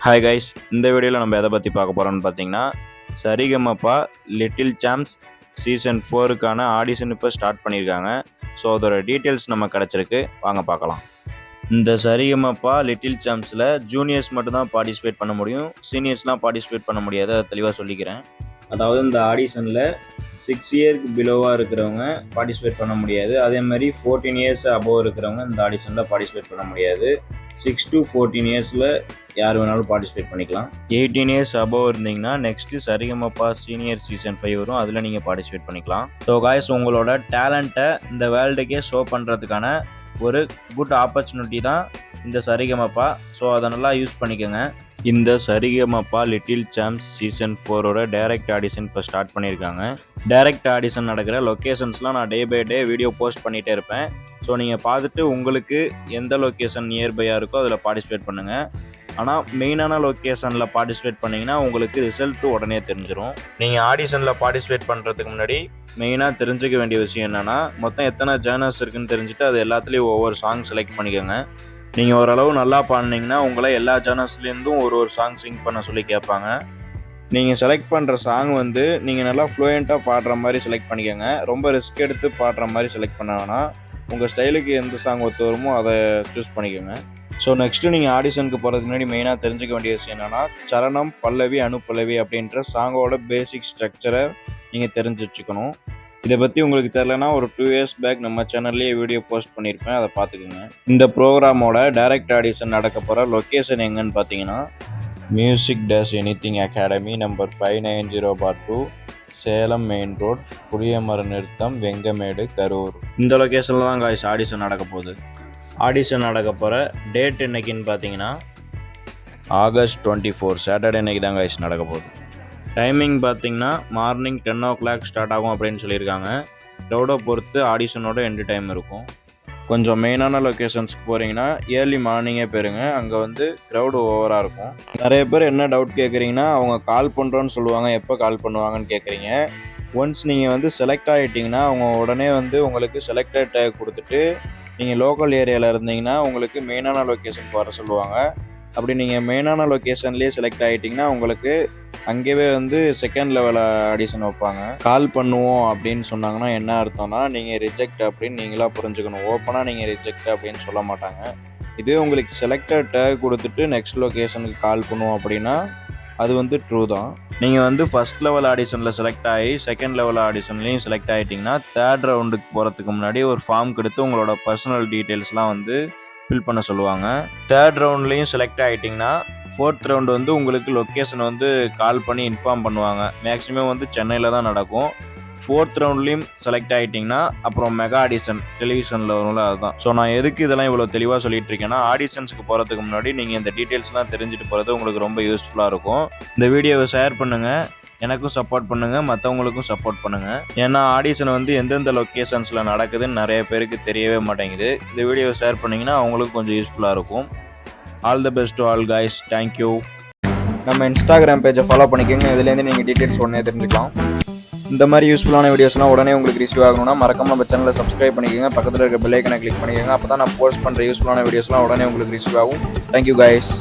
Hi guys, இந்த வீடியோவில் நம்ம எதை பற்றி பார்க்க போகிறோம்னு பார்த்தீங்கன்னா, Sa Re Ga Ma Pa little champs season 4க்கான audition இப்போ ஸ்டார்ட் பண்ணியிருக்காங்க. ஸோ அதோட டீட்டெயில்ஸ் நம்ம கிடச்சிருக்கு, வாங்க பார்க்கலாம். இந்த சரிகமபா லிட்டில் சாம்ப்ஸில் ஜூனியர்ஸ் மட்டும்தான் பார்ட்டிசிபேட் பண்ண முடியும், சீனியர்ஸ்லாம் பார்ட்டிசிபேட் பண்ண முடியாது. அதை தெளிவாக சொல்லிக்கிறேன். அதாவது இந்த ஆடிஷனில் 6 இயர்க்கு பிலோவாக இருக்கிறவங்க பார்ட்டிசிபேட் பண்ண முடியாது. அதே மாதிரி 14 இயர்ஸ் அபோவ் இருக்கிறவங்க இந்த ஆடிஷனில் பார்ட்டிசிபேட் பண்ண முடியாது. 6 to 14 இயர்ஸில் யார் வேணாலும் பார்ட்டிசிபேட் பண்ணிக்கலாம். 18 இயர்ஸ் அபோவ் இருந்தீங்கன்னா நெக்ஸ்ட்டு சரிகமபா சீனியர் சீசன் 5 வரும், அதில் நீங்கள் பார்ட்டிசிபேட் பண்ணிக்கலாம். ஸோ காய்ஸ், உங்களோட டேலண்ட்டை இந்த வேர்ல்டுக்கே ஷோ பண்ணுறதுக்கான ஒரு குட் ஆப்பர்ச்சுனிட்டி தான் இந்த சரிகமபா. ஸோ அதை நல்லா யூஸ் பண்ணிக்கோங்க. இந்த சரிகமபா லிட்டில் சாம்ப்ஸ் சீசன் 4ஓட டைரக்ட் ஆடிஷன் இப்போ ஸ்டார்ட் பண்ணியிருக்காங்க. டைரக்ட் ஆடிஷன் நடக்கிற லொக்கேஷன்ஸ்லாம் நான் day by day video post பண்ணிகிட்டே இருப்பேன். ஸோ நீங்கள் பார்த்துட்டு உங்களுக்கு எந்த லொக்கேஷன் நியர்பையாக இருக்கோ அதில் பார்ட்டிசிபேட் பண்ணுங்கள். ஆனால் மெயினான லொக்கேஷனில் பார்ட்டிசிபேட் பண்ணிங்கன்னா உங்களுக்கு ரிசல்ட்டு உடனே தெரிஞ்சிடும். நீங்கள் ஆடிஷனில் பார்ட்டிசிபேட் பண்ணுறதுக்கு முன்னாடி மெயினாக தெரிஞ்சுக்க வேண்டிய விஷயம் என்னென்னா, மொத்தம் எத்தனை ஜேர்னர்ஸ் இருக்குதுன்னு தெரிஞ்சுட்டு அது எல்லாத்துலேயும் ஒவ்வொரு சாங் செலக்ட் பண்ணிக்கோங்க. நீங்கள் ஓரளவு நல்லா பாடினீங்கன்னா உங்களை எல்லா ஜேர்னர்ஸ்லேருந்தும் ஒரு சாங் சிங் பண்ண சொல்லி கேட்பாங்க. நீங்கள் செலக்ட் பண்ணுற சாங் நீங்கள் நல்லா ஃப்ளூயண்ட்டாக பாடுற மாதிரி செலக்ட் பண்ணிக்கோங்க. ரொம்ப ரிஸ்க் எடுத்து பாடுற மாதிரி செலக்ட் பண்ண வேணாம். உங்கள் ஸ்டைலுக்கு எந்த சாங் ஒத்து வருமோ அதை சூஸ் பண்ணிக்கோங்க. ஸோ நெக்ஸ்ட்டு நீங்கள் ஆடிஷனுக்கு போகிறதுக்கு முன்னாடி மெயினாக தெரிஞ்சுக்க வேண்டிய விஷயம் என்னென்னா, சரணம், பல்லவி, அனுப்பல்லவி அப்படின்ற சாங்கோட பேசிக் ஸ்ட்ரக்சரை நீங்கள் தெரிஞ்சு வச்சுக்கணும். இதை பற்றி உங்களுக்கு தெரிலனா ஒரு 2 இயர்ஸ் பேக் நம்ம சேனல்லேயே வீடியோ போஸ்ட் பண்ணியிருப்பேன், அதை பார்த்துக்குங்க. இந்த ப்ரோக்ராமோட டைரக்ட் ஆடிஷன் நடக்க போகிற லொக்கேஷன் எங்கன்னு பார்த்தீங்கன்னா, music days anything academy number 590/2 Salem main road, புளியமர நிறுத்தம், வெங்கமேடு, கரூர். இந்த லொக்கேஷனில் தான் காய்ஸ் ஆடிஷன் நடக்க போகுது. ஆடிஷன் நடக்க போகிற டேட் என்னைக்குன்னு பார்த்தீங்கன்னா, ஆகஸ்ட் 24 சாட்டர்டே அன்னைக்கு தான் காய்ஸ் நடக்க போகுது. டைமிங் பார்த்தீங்கன்னா மார்னிங் 10 o'clock ஸ்டார்ட் ஆகும் அப்படின்னு சொல்லியிருக்காங்க. க்ரௌடை பொறுத்து ஆடிஷனோட எண்டு டைம் இருக்கும். கொஞ்சம் மெயினான லொக்கேஷன்ஸ்க்கு போகிறீங்கன்னா ஏர்லி மார்னிங்கே போயிருங்க, அங்கே க்ரௌடு ஓவராக இருக்கும். நிறைய பேர் என்ன டவுட் கேட்குறீங்கன்னா, அவங்க கால் பண்ணுறோன்னு சொல்லுவாங்க, எப்போ கால் பண்ணுவாங்கன்னு கேட்குறீங்க. ஒன்ஸ் நீங்கள் செலக்ட் ஆகிட்டிங்கன்னா அவங்க உடனே உங்களுக்கு செலக்டட் டேக் கொடுத்துட்டு, நீங்கள் லோக்கல் ஏரியாவில் இருந்தீங்கன்னா உங்களுக்கு மெயினான லொக்கேஷனுக்கு வர சொல்லுவாங்க. அப்படி நீங்கள் மெயினான லொக்கேஷன்லேயே செலக்ட் ஆகிட்டிங்கன்னா உங்களுக்கு அங்கேயே செகண்ட் லெவல் ஆடிஷன் வைப்பாங்க. கால் பண்ணுவோம் அப்படின்னு சொன்னாங்கன்னா என்ன அர்த்தம்னா, நீங்கள் ரிஜெக்ட் அப்படின்னு நீங்களாக புரிஞ்சுக்கணும். ஓப்பனாக நீங்கள் ரிஜெக்ட் அப்படின்னு சொல்ல மாட்டாங்க. இதுவே உங்களுக்கு செலக்டட் டேக் கொடுத்துட்டு நெக்ஸ்ட் லொக்கேஷனுக்கு கால் பண்ணுவோம் அப்படின்னா அது ட்ரூ தான். நீங்கள் ஃபஸ்ட் லெவல் ஆடிஷனில் செலக்ட் ஆகி செகண்ட் லெவல் ஆடிஷன்லேயும் செலக்ட் ஆகிட்டிங்கன்னா, தேர்ட் ரவுண்டுக்கு போகிறதுக்கு முன்னாடி ஒரு ஃபார்ம் கொடுத்து உங்களோட பர்சனல் டீட்டெயில்ஸ்லாம் ஃபில் பண்ண சொல்லுவாங்க. தேர்ட் ரவுண்ட்லேயும் செலக்ட் ஆகிட்டிங்கன்னா ஃபோர்த் ரவுண்டு உங்களுக்கு லொக்கேஷன் கால் பண்ணி இன்ஃபார்ம் பண்ணுவாங்க. மேக்ஸிமம் சென்னையில் தான் நடக்கும். ஃபோர்த் ரவுண்ட்லேயும் செலக்ட் ஆகிட்டிங்கன்னா அப்புறம் மெகா ஆடிஷன் டெலிவிஷனில் வரும்ல, அதுதான். ஸோ நான் எதுக்கு இதெல்லாம் இவ்வளோ தெளிவாக சொல்லிட்டு இருக்கேன்னா, ஆடிஷன்ஸுக்கு போகிறதுக்கு முன்னாடி நீங்கள் இந்த டீட்டெயில்ஸ்லாம் தெரிஞ்சுட்டு போகிறது உங்களுக்கு ரொம்ப யூஸ்ஃபுல்லாக இருக்கும். இந்த வீடியோவை ஷேர் பண்ணுங்கள், எனக்கும் சப்போர்ட் பண்ணுங்கள், மற்றவங்களுக்கும் சப்போர்ட் பண்ணுங்கள். ஏன்னா ஆடிஷன் எந்தெந்த லொக்கேஷன்ஸில் நடக்குதுன்னு நிறைய பேருக்கு தெரியவே மாட்டேங்குது. இந்த வீடியோவை ஷேர் பண்ணிங்கன்னா அவங்களுக்கும் கொஞ்சம் யூஸ்ஃபுல்லாக இருக்கும். All the best to all guys, thank you. நம்ம இன்ஸ்டாகிராம் பேஜை ஃபாலோ பண்ணிக்கோங்க, இதுலேருந்து நீங்கள் டீட்டெயில்ஸ் உடனே தெரிஞ்சுக்கலாம். இந்த மாதிரி யூஸ்ஃபுல்லான வீடியோஸ்லாம் உடனே உங்களுக்கு ரிசீவ் ஆகணும்னா மறக்காம நம்ம சேனலை சப்ஸ்கிரைப் பண்ணிக்கோங்க, பக்கத்தில் இருக்க பெல் ஐக்கனை கிளிக் பண்ணிக்கோங்க. அப்போ தான் நான் போஸ்ட் பண்ணுற யூஸ்ஃபுல்லான வீடியோஸ்லாம் உடனே உங்களுக்கு ரிசீவ் ஆகும். Thank you guys.